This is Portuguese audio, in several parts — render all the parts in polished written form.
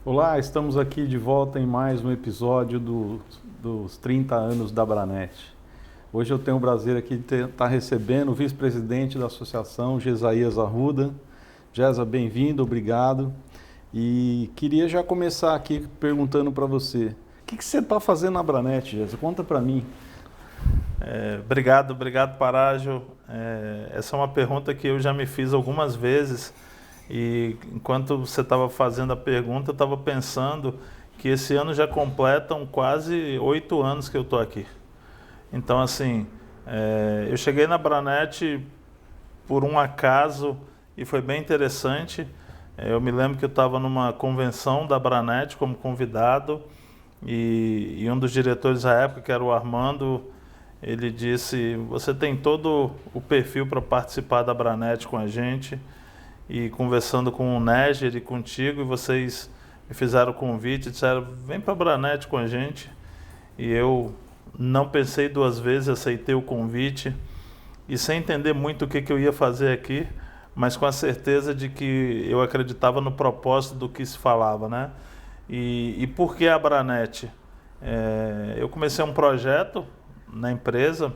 Olá, estamos aqui de volta em mais um episódio dos 30 anos da Abranet. Hoje eu tenho o prazer aqui de estar recebendo o vice-presidente da associação, Gesaías Arruda. Gesa, bem-vindo, obrigado. E queria já começar aqui perguntando para você, o que você está fazendo na Abranet, Gesa? Conta para mim. Obrigado, Parágio. Essa é uma pergunta que eu já me fiz algumas vezes e enquanto você estava fazendo a pergunta, eu estava pensando que esse ano já completam quase 8 anos que eu estou aqui. Então, assim, eu cheguei na Abranet por um acaso e foi bem interessante. Eu me lembro que eu estava numa convenção da Abranet como convidado e um dos diretores à época, que era o Armando, ele disse: você tem todo o perfil para participar da Abranet com a gente. E conversando com o Néger e contigo, e vocês me fizeram o convite, disseram: vem para a Abranet com a gente. E eu não pensei duas vezes, aceitei o convite. E sem entender muito o que eu ia fazer aqui, mas com a certeza de que eu acreditava no propósito do que se falava, né? E por que a Abranet? Eu comecei um projeto na empresa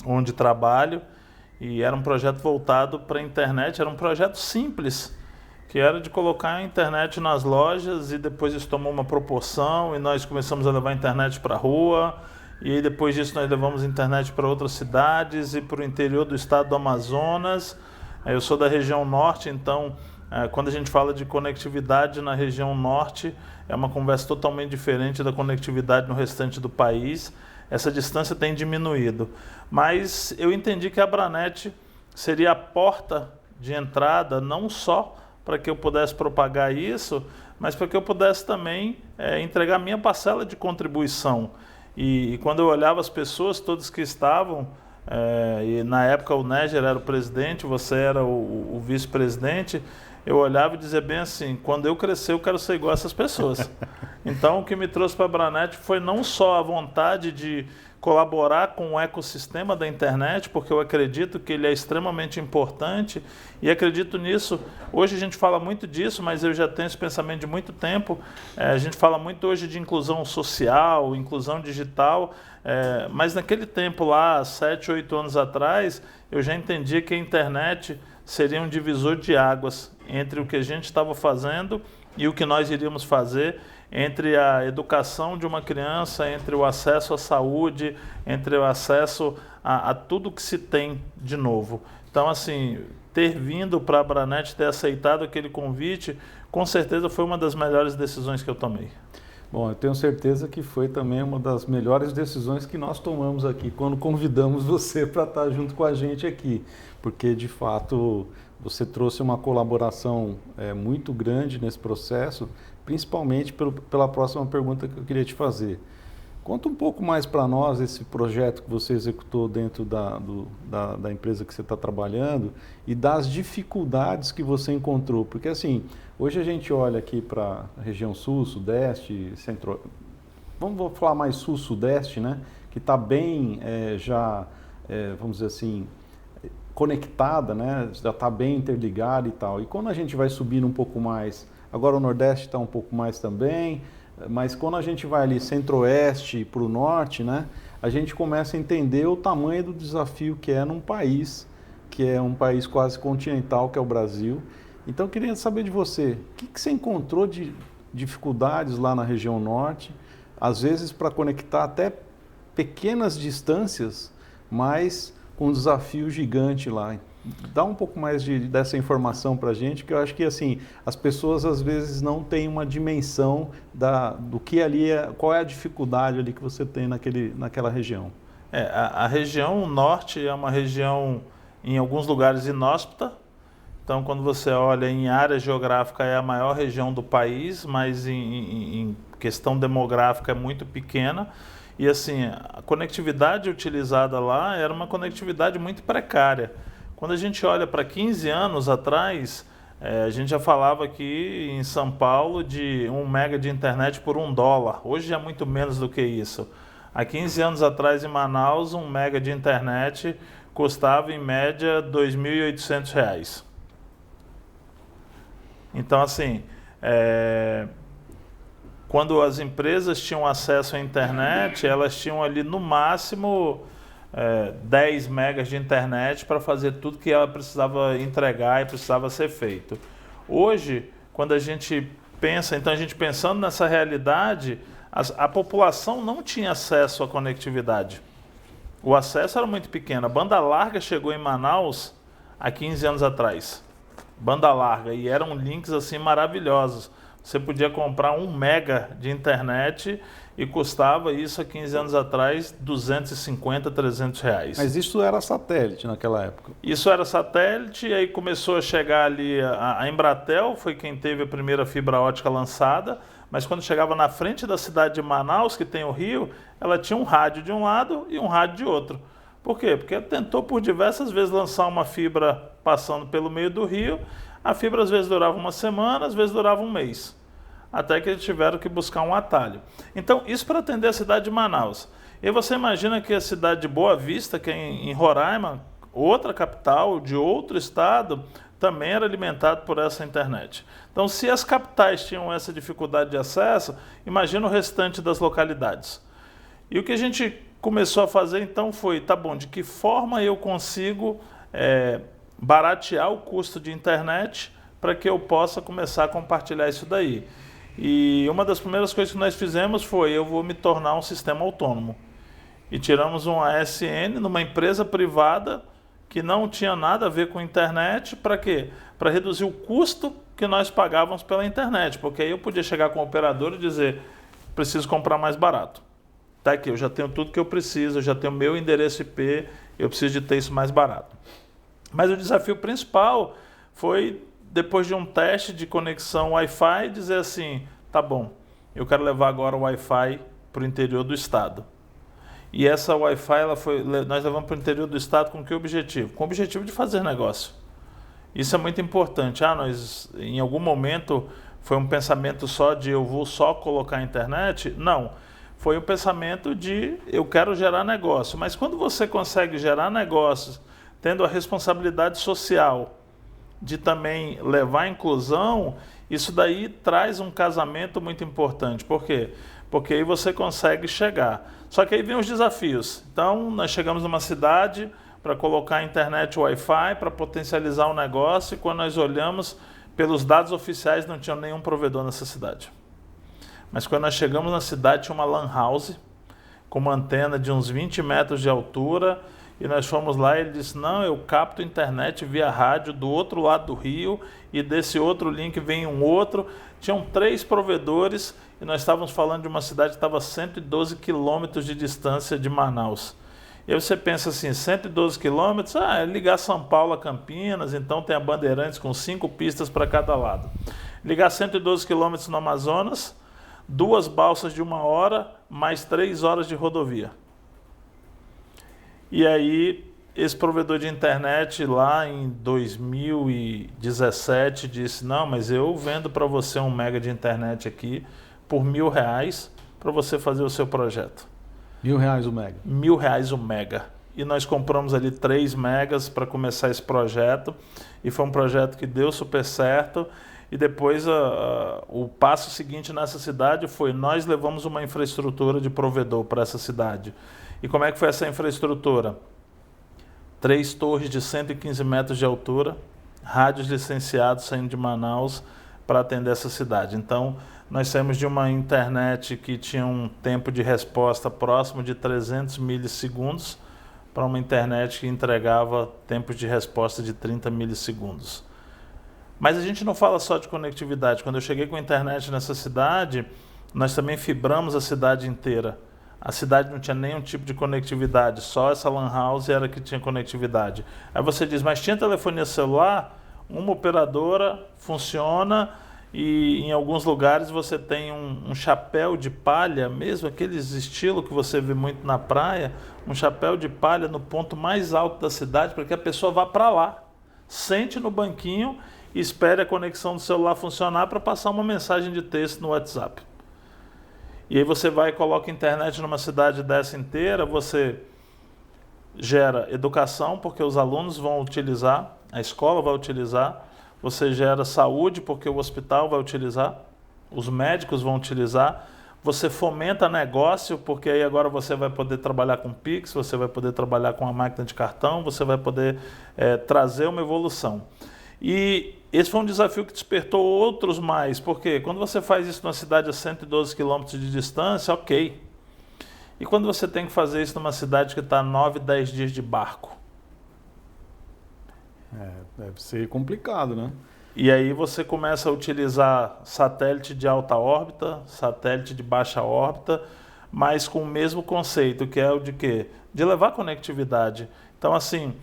onde trabalho e era um projeto voltado para a internet, era um projeto simples, que era de colocar a internet nas lojas e depois isso tomou uma proporção e nós começamos a levar a internet para a rua e aí depois disso nós levamos a internet para outras cidades e para o interior do estado do Amazonas. Eu sou da região norte, então quando a gente fala de conectividade na região norte, é uma conversa totalmente diferente da conectividade no restante do país. Essa distância tem diminuído. Mas eu entendi que a Abranet seria a porta de entrada, não só para que eu pudesse propagar isso, mas para que eu pudesse também entregar minha parcela de contribuição. E quando eu olhava as pessoas, todas que estavam, e na época o Néger era o presidente, você era o vice-presidente, eu olhava e dizia bem assim: quando eu crescer eu quero ser igual a essas pessoas. Então o que me trouxe para a Abranet foi não só a vontade de colaborar com o ecossistema da internet, porque eu acredito que ele é extremamente importante e acredito nisso. Hoje a gente fala muito disso, mas eu já tenho esse pensamento de muito tempo. A gente fala muito hoje de inclusão social, inclusão digital, mas naquele tempo lá, 7, 8 anos atrás, eu já entendia que a internet seria um divisor de águas entre o que a gente estava fazendo e o que nós iríamos fazer, entre a educação de uma criança, entre o acesso à saúde, entre o acesso a tudo que se tem de novo. Então, assim, ter vindo para a Abranet, ter aceitado aquele convite, com certeza foi uma das melhores decisões que eu tomei. Bom, eu tenho certeza que foi também uma das melhores decisões que nós tomamos aqui quando convidamos você para estar junto com a gente aqui, porque de fato você trouxe uma colaboração muito grande nesse processo, principalmente pela próxima pergunta que eu queria te fazer. Conta um pouco mais para nós esse projeto que você executou dentro da empresa que você está trabalhando e das dificuldades que você encontrou. Porque assim, hoje a gente olha aqui para a região sul, sudeste, centro... Vamos falar mais sul-sudeste, né? Que está bem vamos dizer assim, conectada, né? Já está bem interligada e tal. E quando a gente vai subindo um pouco mais, agora o Nordeste está um pouco mais também, mas quando a gente vai ali centro-oeste para o norte, né, a gente começa a entender o tamanho do desafio que é num país, que é um país quase continental, que é o Brasil. Então eu queria saber de você, o que você encontrou de dificuldades lá na região norte, às vezes para conectar até pequenas distâncias, mas com um desafio gigante lá. Dá um pouco mais dessa informação para a gente, que eu acho que assim, as pessoas às vezes não têm uma dimensão do que ali qual é a dificuldade ali que você tem naquela região. A região norte é uma região, em alguns lugares, inóspita. Então, quando você olha em área geográfica, é a maior região do país, mas em questão demográfica é muito pequena. E assim, a conectividade utilizada lá era uma conectividade muito precária. Quando a gente olha para 15 anos atrás, a gente já falava aqui em São Paulo de 1 mega de internet por $1. Hoje é muito menos do que isso. Há 15 anos atrás, em Manaus, 1 mega de internet custava em média R$ 2.800. Então, assim, quando as empresas tinham acesso à internet, elas tinham ali no máximo 10 megas de internet para fazer tudo que ela precisava entregar e precisava ser feito. Hoje, quando a gente pensa, então a gente pensando nessa realidade, a população não tinha acesso à conectividade. O acesso era muito pequeno. A banda larga chegou em Manaus há 15 anos atrás. Banda larga, e eram links assim maravilhosos. Você podia comprar 1 mega de internet e custava isso há 15 anos atrás 250, 300 reais. Mas isso era satélite naquela época? Isso era satélite, e aí começou a chegar ali, a Embratel foi quem teve a primeira fibra ótica lançada, mas quando chegava na frente da cidade de Manaus, que tem o rio, ela tinha um rádio de um lado e um rádio de outro. Por quê? Porque ela tentou por diversas vezes lançar uma fibra passando pelo meio do rio, a fibra às vezes durava uma semana, às vezes durava um mês, até que eles tiveram que buscar um atalho. Então, isso para atender a cidade de Manaus. E você imagina que a cidade de Boa Vista, que é em Roraima, outra capital de outro estado, também era alimentado por essa internet. Então, se as capitais tinham essa dificuldade de acesso, imagina o restante das localidades. E o que a gente começou a fazer então foi, tá bom, de que forma eu consigo baratear o custo de internet para que eu possa começar a compartilhar isso daí. E uma das primeiras coisas que nós fizemos foi, eu vou me tornar um sistema autônomo. E tiramos um ASN numa empresa privada que não tinha nada a ver com internet, para quê? Para reduzir o custo que nós pagávamos pela internet, porque aí eu podia chegar com o operador e dizer, preciso comprar mais barato. Tá aqui, eu já tenho tudo que eu preciso, eu já tenho meu endereço IP, eu preciso de ter isso mais barato. Mas o desafio principal foi, depois de um teste de conexão Wi-Fi, dizer assim, tá bom, eu quero levar agora o Wi-Fi para o interior do estado. E essa Wi-Fi, nós levamos para o interior do estado com que objetivo? Com o objetivo de fazer negócio. Isso é muito importante. Nós, em algum momento, foi um pensamento só de eu vou só colocar a internet? Não. Foi um pensamento de eu quero gerar negócio. Mas quando você consegue gerar negócios, tendo a responsabilidade social de também levar a inclusão, isso daí traz um casamento muito importante. Por quê? Porque aí você consegue chegar. Só que aí vem os desafios. Então, nós chegamos numa cidade para colocar a internet Wi-Fi, para potencializar o negócio, e quando nós olhamos, pelos dados oficiais, não tinha nenhum provedor nessa cidade. Mas quando nós chegamos na cidade, tinha uma lan house, com uma antena de uns 20 metros de altura, e nós fomos lá e ele disse, não, eu capto internet via rádio do outro lado do rio, e desse outro link vem um outro. Tinham 3 provedores, e nós estávamos falando de uma cidade que estava a 112 quilômetros de distância de Manaus. E aí você pensa assim, 112 quilômetros, é ligar São Paulo a Campinas, então tem a Bandeirantes com 5 pistas para cada lado. Ligar 112 quilômetros no Amazonas, 2 balsas de 1 hora, mais 3 horas de rodovia. E aí, esse provedor de internet lá em 2017 disse, não, mas eu vendo para você 1 mega de internet aqui por R$1.000 para você fazer o seu projeto. R$1.000 o mega? R$1.000 o mega. E nós compramos ali 3 megas para começar esse projeto, e foi um projeto que deu super certo. E depois o passo seguinte nessa cidade foi, nós levamos uma infraestrutura de provedor para essa cidade. E como é que foi essa infraestrutura? 3 torres de 115 metros de altura, rádios licenciados saindo de Manaus para atender essa cidade. Então, nós saímos de uma internet que tinha um tempo de resposta próximo de 300 milissegundos para uma internet que entregava tempos de resposta de 30 milissegundos. Mas a gente não fala só de conectividade. Quando eu cheguei com a internet nessa cidade, nós também fibramos a cidade inteira. A cidade não tinha nenhum tipo de conectividade, só essa lan house era que tinha conectividade. Aí você diz, mas tinha telefonia celular? Uma operadora funciona, e em alguns lugares você tem um chapéu de palha, mesmo aqueles estilo que você vê muito na praia, um chapéu de palha no ponto mais alto da cidade para que a pessoa vá para lá, sente no banquinho e espere a conexão do celular funcionar para passar uma mensagem de texto no WhatsApp. E aí você vai e coloca internet numa cidade dessa inteira, você gera educação, porque os alunos vão utilizar, a escola vai utilizar, você gera saúde, porque o hospital vai utilizar, os médicos vão utilizar. Você fomenta negócio, porque aí agora você vai poder trabalhar com Pix, você vai poder trabalhar com a máquina de cartão, você vai poder trazer uma evolução. E esse foi um desafio que despertou outros mais, porque quando você faz isso numa cidade a 112 quilômetros de distância, ok. E quando você tem que fazer isso numa cidade que está a 9, 10 dias de barco? Deve ser complicado, né? E aí você começa a utilizar satélite de alta órbita, satélite de baixa órbita, mas com o mesmo conceito, que é o de quê? De levar conectividade. Então, assim,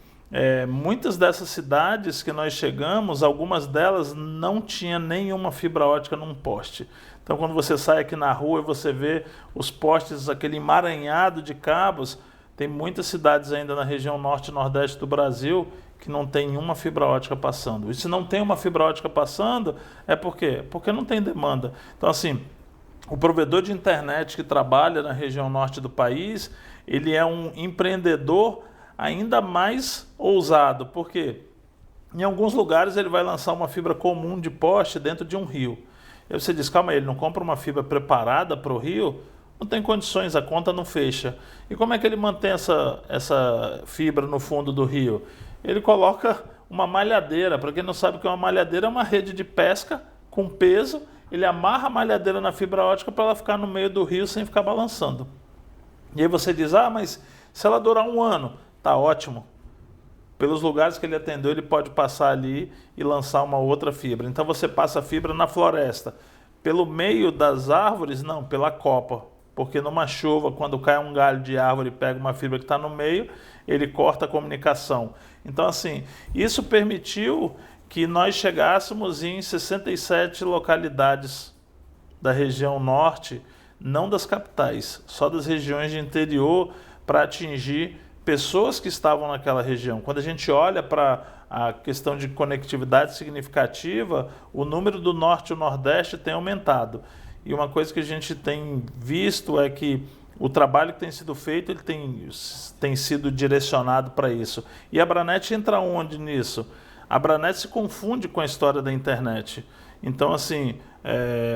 muitas dessas cidades que nós chegamos, algumas delas não tinha nenhuma fibra ótica num poste. Então, quando você sai aqui na rua e você vê os postes, aquele emaranhado de cabos, tem muitas cidades ainda na região norte e nordeste do Brasil que não tem uma fibra ótica passando. E se não tem uma fibra ótica passando, é por quê? Porque não tem demanda. Então, assim, o provedor de internet que trabalha na região norte do país, ele é um empreendedor ainda mais ousado. Por quê? Em alguns lugares ele vai lançar uma fibra comum de poste dentro de um rio. Aí você diz, calma aí, ele não compra uma fibra preparada para o rio? Não tem condições, a conta não fecha. E como é que ele mantém essa fibra no fundo do rio? Ele coloca uma malhadeira. Para quem não sabe o que é uma malhadeira, é uma rede de pesca com peso. Ele amarra a malhadeira na fibra ótica para ela ficar no meio do rio sem ficar balançando. E aí você diz, mas se ela durar 1 ano, tá ótimo. Pelos lugares que ele atendeu, ele pode passar ali e lançar uma outra fibra. Então você passa a fibra na floresta. Pelo meio das árvores? Não, pela copa. Porque numa chuva, quando cai um galho de árvore e pega uma fibra que está no meio, ele corta a comunicação. Então, assim, isso permitiu que nós chegássemos em 67 localidades da região norte, não das capitais, só das regiões de interior, para atingir pessoas que estavam naquela região. Quando a gente olha para a questão de conectividade significativa, o número do norte e o nordeste tem aumentado. E uma coisa que a gente tem visto é que o trabalho que tem sido feito, ele tem sido direcionado para isso. E a Abranet entra onde nisso? A Abranet se confunde com a história da internet. Então, assim,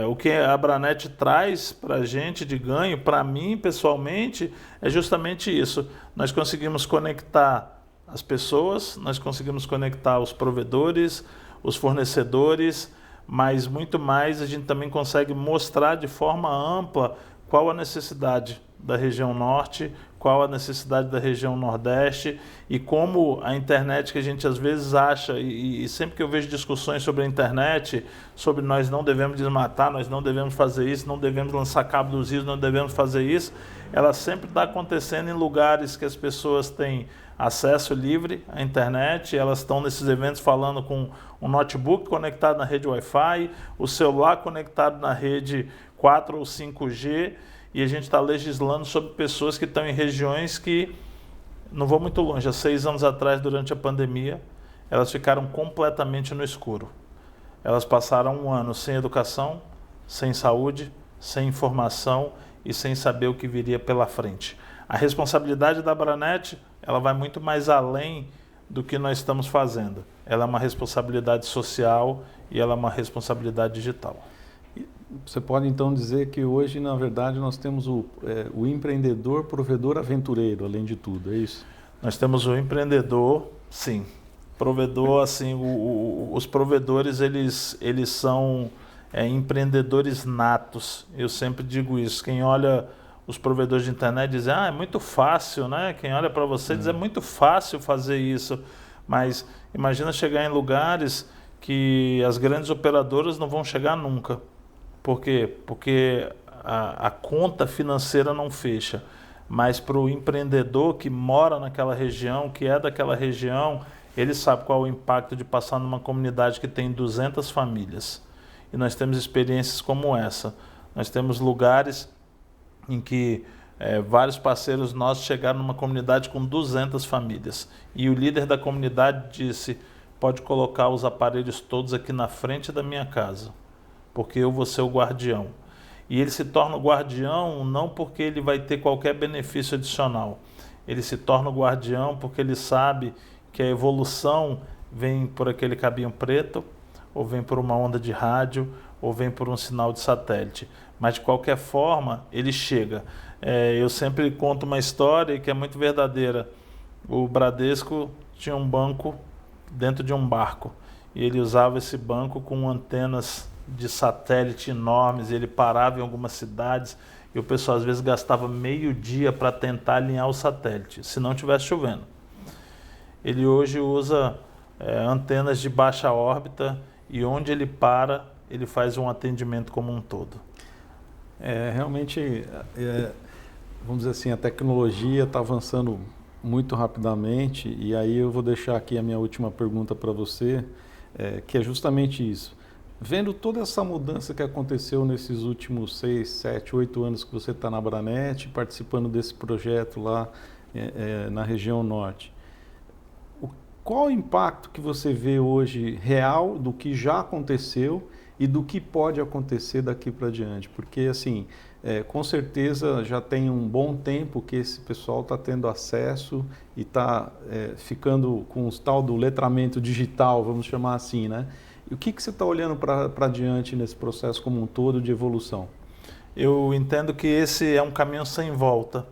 o que a Abranet traz para a gente de ganho, para mim, pessoalmente, é justamente isso. Nós conseguimos conectar as pessoas, nós conseguimos conectar os provedores, os fornecedores, mas muito mais a gente também consegue mostrar de forma ampla qual a necessidade da região norte, qual a necessidade da região nordeste e como a internet que a gente às vezes acha, e sempre que eu vejo discussões sobre a internet, sobre nós não devemos desmatar, nós não devemos fazer isso, não devemos lançar cabo dos rios, não devemos fazer isso, ela sempre está acontecendo em lugares que as pessoas têm acesso livre à internet, elas estão nesses eventos falando com um notebook conectado na rede Wi-Fi, o celular conectado na rede 4 ou 5G, e a gente está legislando sobre pessoas que estão em regiões que, não vou muito longe, há 6 anos atrás, durante a pandemia, elas ficaram completamente no escuro. Elas passaram 1 ano sem educação, sem saúde, sem informação e sem saber o que viria pela frente. A responsabilidade da Abranet, ela vai muito mais além do que nós estamos fazendo. Ela é uma responsabilidade social e ela é uma responsabilidade digital. Você pode então dizer que hoje, na verdade, nós temos o empreendedor, provedor, aventureiro, além de tudo, é isso? Nós temos o empreendedor, sim. Provedor, assim, os provedores, eles são empreendedores natos. Eu sempre digo isso. Quem olha os provedores de internet diz, é muito fácil, né? Quem olha para você diz, é muito fácil fazer isso. Mas imagina chegar em lugares que as grandes operadoras não vão chegar nunca. Por quê? Porque a conta financeira não fecha. Mas para o empreendedor que mora naquela região, que é daquela região, ele sabe qual é o impacto de passar numa comunidade que tem 200 famílias. E nós temos experiências como essa. Nós temos lugares em que vários parceiros nossos chegaram numa comunidade com 200 famílias. E o líder da comunidade disse, pode colocar os aparelhos todos aqui na frente da minha casa, porque eu vou ser o guardião. E ele se torna o guardião não porque ele vai ter qualquer benefício adicional. Ele se torna o guardião porque ele sabe que a evolução vem por aquele cabinho preto, ou vem por uma onda de rádio, ou vem por um sinal de satélite. Mas de qualquer forma, ele chega. Eu sempre conto uma história que é muito verdadeira. O Bradesco tinha um banco dentro de um barco e ele usava esse banco com antenas de satélite enormes, e ele parava em algumas cidades e o pessoal às vezes gastava meio dia para tentar alinhar o satélite, se não tivesse chovendo. Ele hoje usa antenas de baixa órbita e onde ele para, ele faz um atendimento como um todo. Realmente, vamos dizer assim, a tecnologia está avançando muito rapidamente, e aí eu vou deixar aqui a minha última pergunta para você, que é justamente isso. Vendo toda essa mudança que aconteceu nesses últimos 6, 7, 8 anos que você está na Abranet, participando desse projeto lá na região norte, qual o impacto que você vê hoje real do que já aconteceu e do que pode acontecer daqui para diante? Porque, assim, com certeza já tem um bom tempo que esse pessoal está tendo acesso e está ficando com o tal do letramento digital, vamos chamar assim, né? E o que você está olhando para diante nesse processo como um todo de evolução? Eu entendo que esse é um caminho sem volta.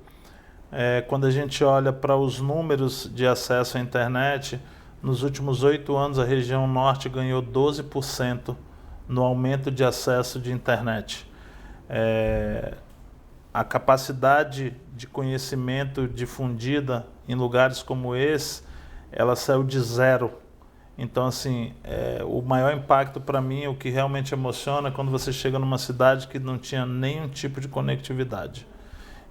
Quando a gente olha para os números de acesso à internet, nos últimos 8 anos a região norte ganhou 12% no aumento de acesso de internet. A capacidade de conhecimento difundida em lugares como esse, ela saiu de zero. Então, assim, o maior impacto para mim, o que realmente emociona, é quando você chega numa cidade que não tinha nenhum tipo de conectividade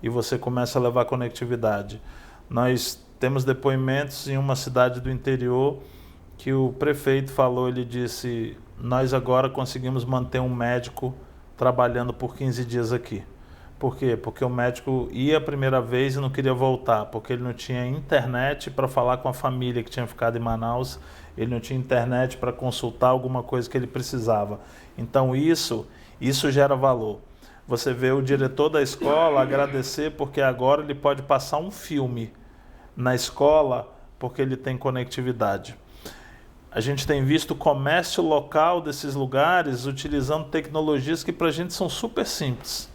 e você começa a levar conectividade. Nós temos depoimentos em uma cidade do interior que o prefeito falou, ele disse: nós agora conseguimos manter um médico trabalhando por 15 dias aqui. Por quê? Porque o médico ia a primeira vez e não queria voltar, porque ele não tinha internet para falar com a família que tinha ficado em Manaus, ele não tinha internet para consultar alguma coisa que ele precisava. Então isso gera valor. Você vê o diretor da escola agradecer porque agora ele pode passar um filme na escola porque ele tem conectividade. A gente tem visto o comércio local desses lugares utilizando tecnologias que para a gente são super simples.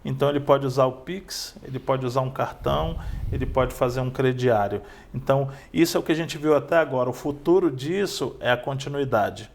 Então ele pode usar o Pix, ele pode usar um cartão, ele pode fazer um crediário. Então isso é o que a gente viu até agora. O futuro disso é a continuidade.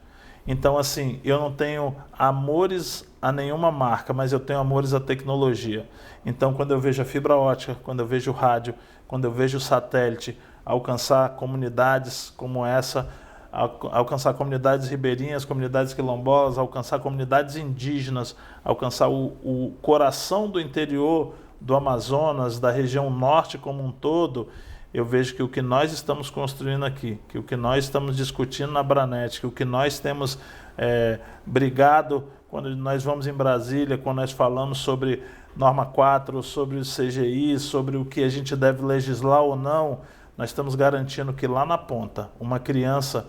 Então, assim, eu não tenho amores a nenhuma marca, mas eu tenho amores à tecnologia. Então, quando eu vejo a fibra ótica, quando eu vejo o rádio, quando eu vejo o satélite alcançar comunidades como essa, alcançar comunidades ribeirinhas, comunidades quilombolas, alcançar comunidades indígenas, alcançar o coração do interior do Amazonas, da região norte como um todo, eu vejo que o que nós estamos construindo aqui, que o que nós estamos discutindo na Abranet, que o que nós temos brigado quando nós vamos em Brasília, quando nós falamos sobre norma 4, sobre o CGI, sobre o que a gente deve legislar ou não, nós estamos garantindo que lá na ponta, uma criança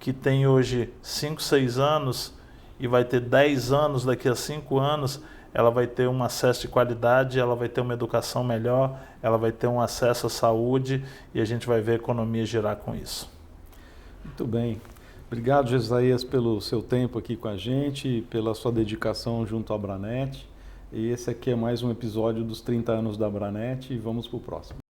que tem hoje 5, 6 anos e vai ter 10 anos daqui a 5 anos, ela vai ter um acesso de qualidade, ela vai ter uma educação melhor, ela vai ter um acesso à saúde e a gente vai ver a economia girar com isso. Muito bem. Obrigado, Jesaías, pelo seu tempo aqui com a gente, pela sua dedicação junto à Abranet. E esse aqui é mais um episódio dos 30 anos da Abranet e vamos para o próximo.